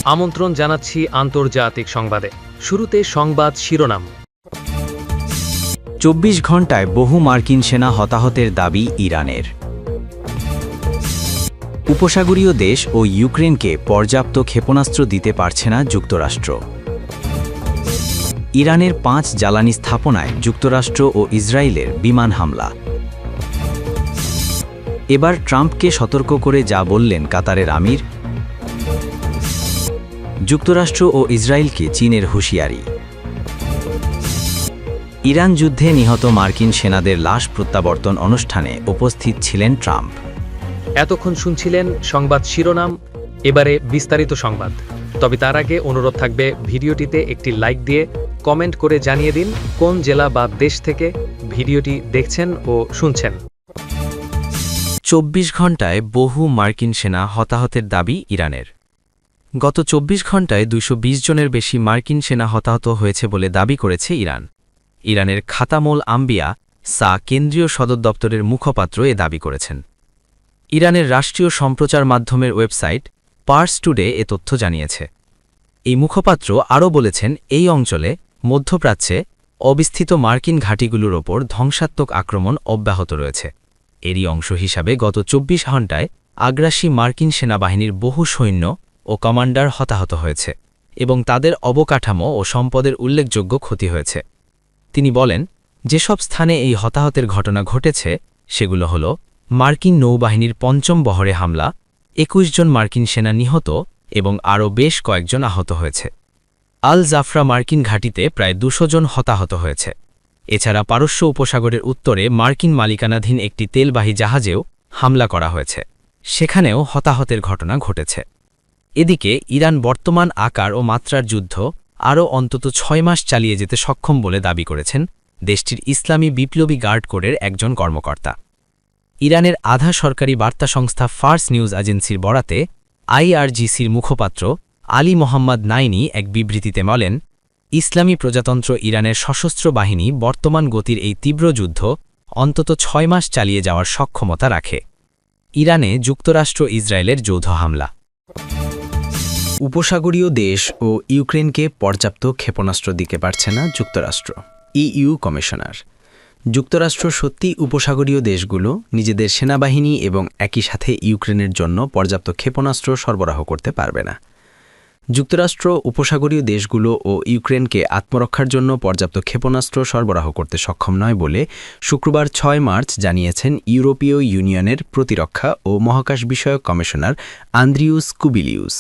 আমন্ত্রণ জানাচ্ছি আন্তর্জাতিক সংবাদে। শুরুতে সংবাদ শিরোনাম। ২৪ ঘণ্টায় বহু মার্কিন সেনা হতাহতের দাবি ইরানের। উপসাগরীয় দেশ ও ইউক্রেনকে পর্যাপ্ত ক্ষেপণাস্ত্র দিতে পারছে না যুক্তরাষ্ট্র। ইরানের ৫ জ্বালানি স্থাপনায় যুক্তরাষ্ট্র ও ইসরায়েলের বিমান হামলা। এবার ট্রাম্পকে সতর্ক করে যা বললেন কাতারের আমির। যুক্তরাষ্ট্র ও ইসরায়েলকে চীনের হুঁশিয়ারি। ইরান যুদ্ধে নিহত মার্কিন সেনাদের লাশ প্রত্যাবর্তন অনুষ্ঠানে উপস্থিত ছিলেন ট্রাম্প। এতক্ষণ শুনছিলেন সংবাদ শিরোনাম, এবারে বিস্তারিত সংবাদ। তবে তার আগে অনুরোধ থাকবে ভিডিওটিতে একটি লাইক দিয়ে কমেন্ট করে জানিয়ে দিন কোন জেলা বা দেশ থেকে ভিডিওটি দেখছেন ও শুনছেন। ২৪ ঘণ্টায় বহু মার্কিন সেনা হতাহতের দাবি ইরানের। গত ২৪ ঘণ্টায় ২২০ জনের বেশি মার্কিন সেনা হতাহত হয়েছে বলে দাবি করেছে ইরান। ইরানের খাতামুল আম্বিয়া সা কেন্দ্রীয় সদর দপ্তরের মুখপাত্র এ দাবি করেছেন। ইরানের রাষ্ট্রীয় সম্প্রচার মাধ্যমের ওয়েবসাইট পার্স টুডে এ তথ্য জানিয়েছে। এই মুখপাত্র আরও বলেছেন, এই অঞ্চলে মধ্যপ্রাচ্যে অবিস্থিত মার্কিন ঘাঁটিগুলোর ওপর ধ্বংসাত্মক আক্রমণ অব্যাহত রয়েছে। এরই অংশ হিসাবে গত ২৪ ঘণ্টায় আগ্রাসী মার্কিন সেনাবাহিনীর বহু সৈন্য ও কমান্ডার হতাহত হয়েছে এবং তাদের অবকাঠামো ও সম্পদের উল্লেখযোগ্য ক্ষতি হয়েছে। তিনি বলেন, যেসব স্থানে এই হতাহতের ঘটনা ঘটেছে সেগুলো হল মার্কিন নৌবাহিনীর ৫ম বহরে হামলা, ২১ জন মার্কিন সেনা নিহত এবং আরও বেশ কয়েকজন আহত হয়েছে। আল জাফরা মার্কিন ঘাঁটিতে প্রায় ২০০ জন হতাহত হয়েছে। এছাড়া পারস্য উপসাগরের উত্তরে মার্কিন মালিকানাধীন একটি তেলবাহী জাহাজেও হামলা করা হয়েছে, সেখানেও হতাহতের ঘটনা ঘটেছে। এদিকে ইরান বর্তমান আকার ও মাত্রার যুদ্ধ আরও অন্তত ৬ মাস চালিয়ে যেতে সক্ষম বলে দাবি করেছেন দেশটির ইসলামী বিপ্লবী গার্ড কোরের একজন কর্মকর্তা। ইরানের আধা সরকারি বার্তা সংস্থা ফার্স নিউজ এজেন্সির বরাতে আইআরজিসির মুখপাত্র আলী মোহাম্মদ নাইনি এক বিবৃতিতে বলেন, ইসলামী প্রজাতন্ত্র ইরানের সশস্ত্র বাহিনী বর্তমান গতির এই তীব্র যুদ্ধ অন্তত ৬ মাস চালিয়ে যাওয়ার সক্ষমতা রাখে। ইরানে যুক্তরাষ্ট্র ইসরায়েলের যৌথ হামলা। উপসাগরীয় দেশ ও ইউক্রেনকে পর্যাপ্ত ক্ষেপণাস্ত্র দিতে পারছে না যুক্তরাষ্ট্র। ইইউ কমিশনার, যুক্তরাষ্ট্র সত্যিই উপসাগরীয় দেশগুলো নিজেদের সেনাবাহিনী এবং একই সাথে ইউক্রেনের জন্য পর্যাপ্ত ক্ষেপণাস্ত্র সরবরাহ করতে পারবে না। যুক্তরাষ্ট্র উপসাগরীয় দেশগুলো ও ইউক্রেনকে আত্মরক্ষার জন্য পর্যাপ্ত ক্ষেপণাস্ত্র সরবরাহ করতে সক্ষম নয় বলে শুক্রবার ৬ মার্চ জানিয়েছেন ইউরোপীয় ইউনিয়নের প্রতিরক্ষা ও মহাকাশ বিষয়ক কমিশনার আন্দ্রিউস কুবিলিউস।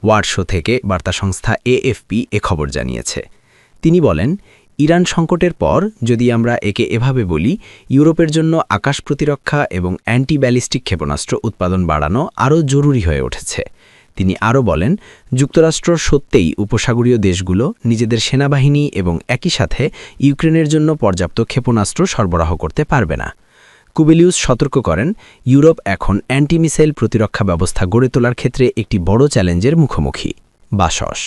ওয়ারশো থেকে বার্তা সংস্থা এএফপি এ খবর জানিয়েছে। তিনি বলেন, ইরান সংকটের পর যদি আমরা একে এভাবে বলি, ইউরোপের জন্য আকাশ প্রতিরক্ষা এবং অ্যান্টি ব্যালিস্টিক ক্ষেপণাস্ত্র উৎপাদন বাড়ানো আরও জরুরি হয়ে উঠেছে। তিনি আরও বলেন, যুক্তরাষ্ট্র সত্যিই উপসাগরীয় দেশগুলো নিজেদের সেনাবাহিনী এবং একই সাথে ইউক্রেনের জন্য পর্যাপ্ত ক্ষেপণাস্ত্র সরবরাহ করতে পারবে না। কুবিলিউস সতর্ক করেন, ইউরোপ এখন অ্যান্টিমিসাইল প্রতিরক্ষা ব্যবস্থা গড়ে তোলার ক্ষেত্রে একটি বড় চ্যালেঞ্জের মুখোমুখি। বাসস,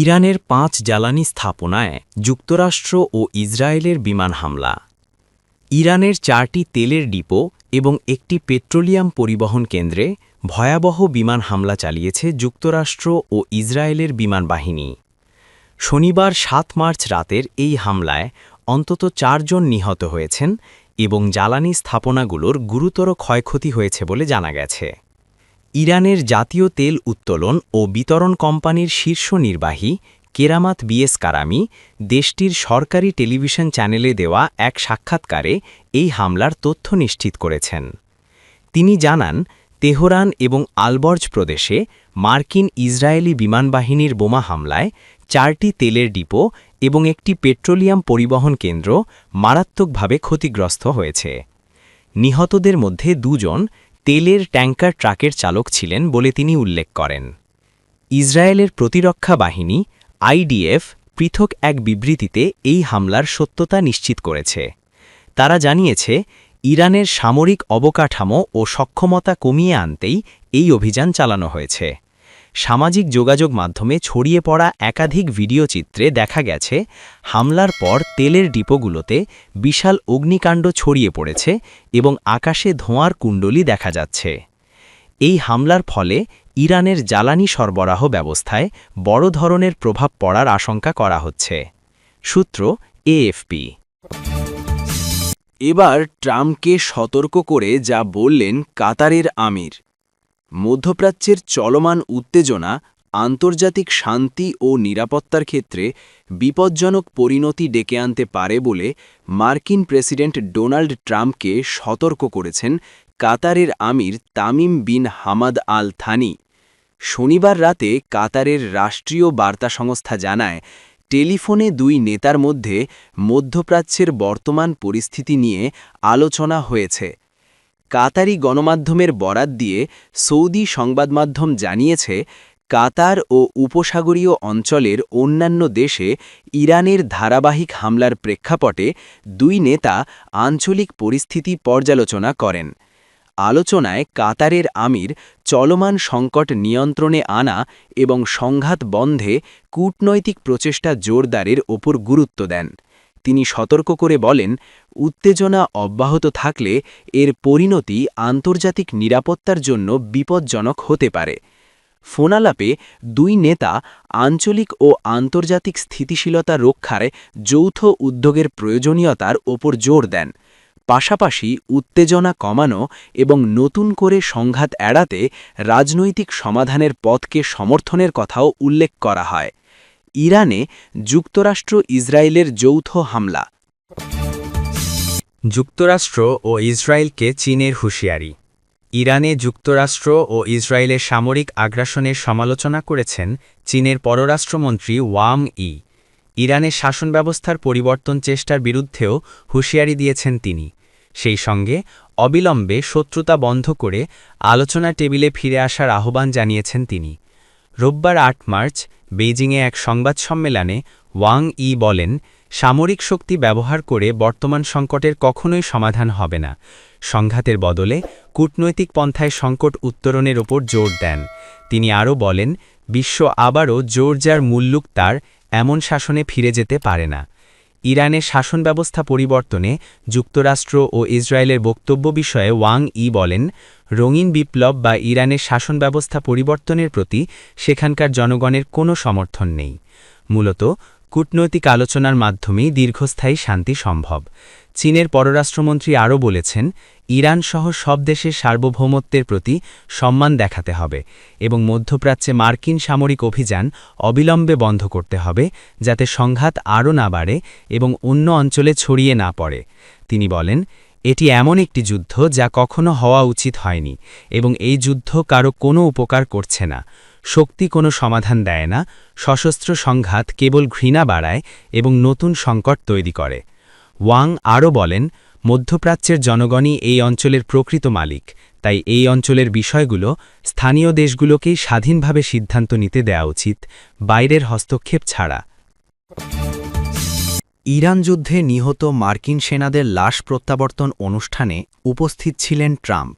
ইরানের ৫ জ্বালানি স্থাপনায় যুক্তরাষ্ট্র ও ইসরায়েলের বিমান হামলা। ইরানের ৪টি তেলের ডিপো এবং একটি পেট্রোলিয়াম পরিবহন কেন্দ্রে ভয়াবহ বিমান হামলা চালিয়েছে যুক্তরাষ্ট্র ও ইসরায়েলের বিমান বাহিনী। শনিবার ৭ মার্চ রাতের এই হামলায় অন্তত ৪ জন নিহত হয়েছেন এবং জ্বালানি স্থাপনাগুলোর গুরুতর ক্ষয়ক্ষতি হয়েছে বলে জানা গেছে। ইরানের জাতীয় তেল উত্তোলন ও বিতরণ কোম্পানির শীর্ষ নির্বাহী কেরামাত বিএস কারামি দেশটির সরকারি টেলিভিশন চ্যানেলে দেওয়া এক সাক্ষাৎকারে এই হামলার তথ্য নিশ্চিত করেছেন। তিনি জানান, তেহরান এবং আলবর্জ প্রদেশে মার্কিন ইসরায়েলি বিমান বাহিনীর বোমা হামলায় ৪টি তেলের ডিপো এবং একটি পেট্রোলিয়াম পরিবহন কেন্দ্র মারাত্মকভাবে ক্ষতিগ্রস্ত হয়েছে। নিহতদের মধ্যে ২ জন তেলের ট্যাঙ্কার ট্রাকের চালক ছিলেন বলে তিনি উল্লেখ করেন। ইসরায়েলের প্রতিরক্ষা বাহিনী আইডিএফ পৃথক এক বিবৃতিতে এই হামলার সত্যতা নিশ্চিত করেছে। তারা জানিয়েছে, ইরানের সামরিক অবকাঠামো ও সক্ষমতা কমিয়ে আনতেই এই অভিযান চালানো হয়েছে। সামাজিক যোগাযোগ মাধ্যমে ছড়িয়ে পড়া একাধিক ভিডিও চিত্রে দেখা গেছে হামলার পর তেলের ডিপোগুলোতে বিশাল অগ্নিকাণ্ড ছড়িয়ে পড়েছে এবং আকাশে ধোঁয়ার কুণ্ডলী দেখা যাচ্ছে। এই হামলার ফলে ইরানের জ্বালানি সরবরাহ ব্যবস্থায় বড় ধরনের প্রভাব পড়ার আশঙ্কা করা হচ্ছে। সূত্র এএফপি। এবার ট্রাম্পকে সতর্ক করে যা বললেন কাতারের আমির। মধ্যপ্রাচ্যের চলমান উত্তেজনা আন্তর্জাতিক শান্তি ও নিরাপত্তার ক্ষেত্রে বিপজ্জনক পরিণতি ডেকে আনতে পারে বলে মার্কিন প্রেসিডেন্ট ডোনাল্ড ট্রাম্পকে সতর্ক করেছেন কাতারের emir Tamim bin Hamad Al Thani. শনিবার রাতে কাতারের রাষ্ট্রীয় বার্তা সংস্থা জানায়, টেলিফোনে দুই নেতার মধ্যে মধ্যপ্রাচ্যের বর্তমান পরিস্থিতি নিয়ে আলোচনা হয়েছে। কাতারি গণমাধ্যমের বরাত দিয়ে সৌদি সংবাদমাধ্যম জানিয়েছে, কাতার ও উপসাগরীয় অঞ্চলের অন্যান্য দেশে ইরানের ধারাবাহিক হামলার প্রেক্ষাপটে দুই নেতা আঞ্চলিক পরিস্থিতি পর্যালোচনা করেন। আলোচনায় কাতারের আমির চলমান সংকট নিয়ন্ত্রণে আনা এবং সংঘাত বন্ধে কূটনৈতিক প্রচেষ্টা জোরদারের ওপর গুরুত্ব দেন। তিনি সতর্ক করে বলেন, উত্তেজনা অব্যাহত থাকলে এর পরিণতি আন্তর্জাতিক নিরাপত্তার জন্য বিপজ্জনক হতে পারে। ফোনালাপে দুই নেতা আঞ্চলিক ও আন্তর্জাতিক স্থিতিশীলতা রক্ষায় যৌথ উদ্যোগের প্রয়োজনীয়তার ওপর জোর দেন। পাশাপাশি উত্তেজনা কমানো এবং নতুন করে সংঘাত এড়াতে রাজনৈতিক সমাধানের পথকে সমর্থনের কথাও উল্লেখ করা হয়। ইরানে যুক্তরাষ্ট্র ইসরায়েলের যৌথ হামলা। যুক্তরাষ্ট্র ও ইসরায়েলকে চীনের হুঁশিয়ারি। ইরানে যুক্তরাষ্ট্র ও ইসরায়েলের সামরিক আগ্রাসনের সমালোচনা করেছেন চীনের পররাষ্ট্রমন্ত্রী ওয়াং ই। ইরানের শাসন ব্যবস্থার পরিবর্তন চেষ্টার বিরুদ্ধেও হুঁশিয়ারি দিয়েছেন তিনি। সেই সঙ্গে অবিলম্বে শত্রুতা বন্ধ করে আলোচনা টেবিলে ফিরে আসার আহ্বান জানিয়েছেন তিনি। রোববার ৮ মার্চ বেইজিংয়ে এক সংবাদ সম্মেলনে ওয়াং ই বলেন, সামরিক শক্তি ব্যবহার করে বর্তমান সংকটের কখনোই সমাধান হবে না। সংঘাতের বদলে কূটনৈতিক পন্থায় সংকট উত্তরণের ওপর জোর দেন। তিনি আরও বলেন, বিশ্ব আবারও জোরজার মুল্লুক তার এমন শাসনে ফিরে যেতে পারে না। ইরানের শাসন ব্যবস্থা পরিবর্তনে যুক্তরাষ্ট্র ও ইসরায়েলের বক্তব্য বিষয়ে ওয়াং ই বলেন, রঙিন বিপ্লব বা ইরানের শাসন ব্যবস্থা পরিবর্তনের প্রতি সেখানকার জনগণের কোনো সমর্থন নেই। মূলত কূটনৈতিক আলোচনার মাধ্যমেই দীর্ঘস্থায়ী শান্তি সম্ভব। চীনের পররাষ্ট্রমন্ত্রী আরও বলেছেন, ইরানসহ সব দেশের সার্বভৌমত্বের প্রতি সম্মান দেখাতে হবে এবং মধ্যপ্রাচ্যে মার্কিন সামরিক অভিযান অবিলম্বে বন্ধ করতে হবে, যাতে সংঘাত আরও না বাড়ে এবং অন্য অঞ্চলে ছড়িয়ে না পড়ে। তিনি বলেন, এটি এমন একটি যুদ্ধ যা কখনো হওয়া উচিত হয়নি এবং এই যুদ্ধ কারো কোনো উপকার করছে না। শক্তি কোনো সমাধান দেয় না, সশস্ত্র সংঘাত কেবল ঘৃণা বাড়ায় এবং নতুন সংকট তৈরি করে। ওয়াং আরও বলেন, মধ্যপ্রাচ্যের জনগণই এই অঞ্চলের প্রকৃত মালিক, তাই এই অঞ্চলের বিষয়গুলো স্থানীয় দেশগুলোকেই স্বাধীনভাবে সিদ্ধান্ত নিতে দেওয়া উচিত, বাইরের হস্তক্ষেপ ছাড়া। ইরান যুদ্ধে নিহত মার্কিন সেনাদের লাশ প্রত্যাবর্তন অনুষ্ঠানে উপস্থিত ছিলেন ট্রাম্প।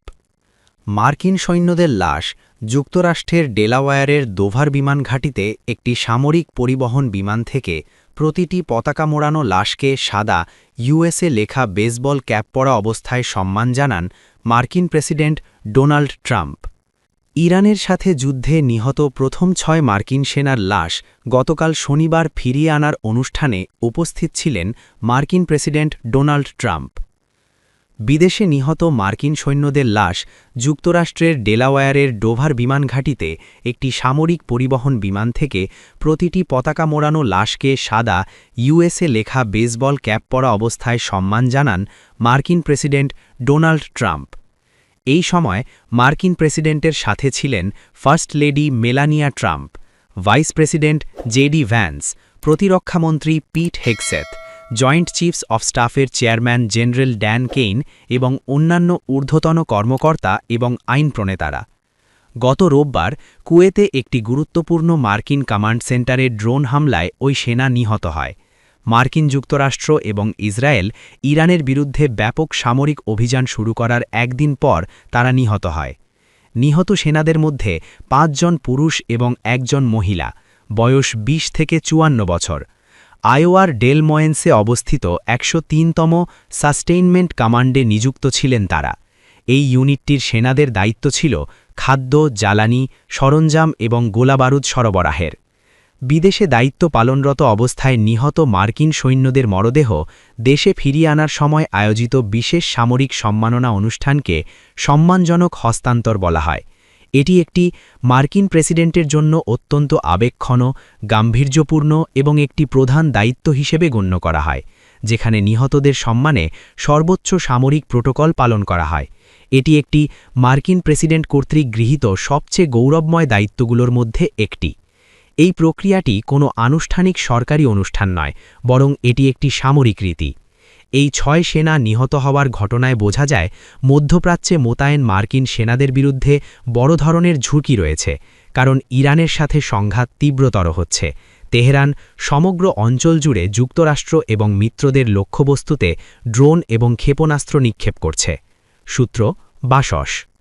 মার্কিন সৈন্যদের লাশ যুক্তরাষ্ট্রের ডেলাওয়্যারের দোভার বিমান ঘাঁটিতে একটি সামরিক পরিবহন বিমান থেকে প্রতিটি পতাকা মোড়ানো লাশকে সাদা ইউএসএ লেখা বেসবল ক্যাপ পরা অবস্থায় সম্মান জানান মার্কিন প্রেসিডেন্ট ডোনাল্ড ট্রাম্প। ইরানের সাথে যুদ্ধে নিহত প্রথম ৬ মার্কিন সেনার লাশ গতকাল শনিবার ফিরিয়ে আনার অনুষ্ঠানে উপস্থিত ছিলেন মার্কিন প্রেসিডেন্ট ডোনাল্ড ট্রাম্প। বিদেশে নিহত মার্কিন সৈন্যদের লাশ যুক্তরাষ্ট্রের ডেলাওয়্যারের ডোভার বিমান ঘাঁটিতে একটি সামরিক পরিবহন বিমান থেকে প্রতিটি পতাকা মোড়ানো লাশকে সাদা ইউএসএ লেখা বেসবল ক্যাপ পরা অবস্থায় সম্মান জানান মার্কিন প্রেসিডেন্ট ডোনাল্ড ট্রাম্প। এই সময় মার্কিন প্রেসিডেন্টের সাথে ছিলেন first lady Melania Trump, vice president JD Vance, প্রতিরক্ষামন্ত্রী Pete Hegseth, joint chiefs of স্টাফের চেয়ারম্যান জেনারেল ড্যান কেইন এবং অন্যান্য ঊর্ধ্বতন কর্মকর্তা এবং আইন প্রণেতারা। গত রোববার কুয়েতে একটি গুরুত্বপূর্ণ মার্কিন কমান্ড সেন্টারে ড্রোন হামলায় ওই সেনা নিহত হয়। মার্কিন যুক্তরাষ্ট্র এবং ইসরায়েল ইরানের বিরুদ্ধে ব্যাপক সামরিক অভিযান শুরু করার একদিন পর তারা নিহত হয়। নিহত সেনাদের মধ্যে ৫ জন পুরুষ এবং ১ জন মহিলা, বয়স ২০ থেকে ৫৪ বছর। আইওয়ার ডেল ময়েন্সে অবস্থিত ১০৩তম সাস্টেইনমেন্ট কমান্ডে নিযুক্ত ছিলেন তারা। এই ইউনিটটির সেনাদের দায়িত্ব ছিল খাদ্য, জ্বালানি, সরঞ্জাম এবং গোলাবারুদ সরবরাহের। বিদেশে দায়িত্ব পালনরত অবস্থায় নিহত মার্কিন সৈন্যদের মরদেহ দেশে ফিরিয়ে আনার সময় আয়োজিত বিশেষ সামরিক সম্মাননা অনুষ্ঠানকে সম্মানজনক হস্তান্তর বলা হয়। এটি একটি মার্কিন প্রেসিডেন্টের জন্য অত্যন্ত আবেগঘন, গাম্ভীর্যপূর্ণ এবং একটি প্রধান দায়িত্ব হিসেবে গণ্য করা হয়, যেখানে নিহতদের সম্মানে সর্বোচ্চ সামরিক প্রোটোকল পালন করা হয়। এটি একটি মার্কিন প্রেসিডেন্ট কর্তৃক গৃহীত সবচেয়ে গৌরবময় দায়িত্বগুলোর মধ্যে একটি। এই প্রক্রিয়াটি কোনো আনুষ্ঠানিক সরকারি অনুষ্ঠান নয়, বরং এটি একটি সামরিক রীতি। এই 6 সেনা নিহত হওয়ার ঘটনায় বোঝা যায় মধ্যপ্রাচ্যে মোতায়েন মার্কিন সেনাদের বিরুদ্ধে বড় ধরনের ঝুঁকি রয়েছে, কারণ ইরানের সাথে সংঘাত তীব্রতর হচ্ছে। তেহরান সমগ্র অঞ্চল জুড়ে যুক্তরাষ্ট্র এবং মিত্রদের লক্ষ্যবস্তুতে ড্রোন এবং ক্ষেপণাস্ত্র নিক্ষেপ করছে। সূত্র বাসস।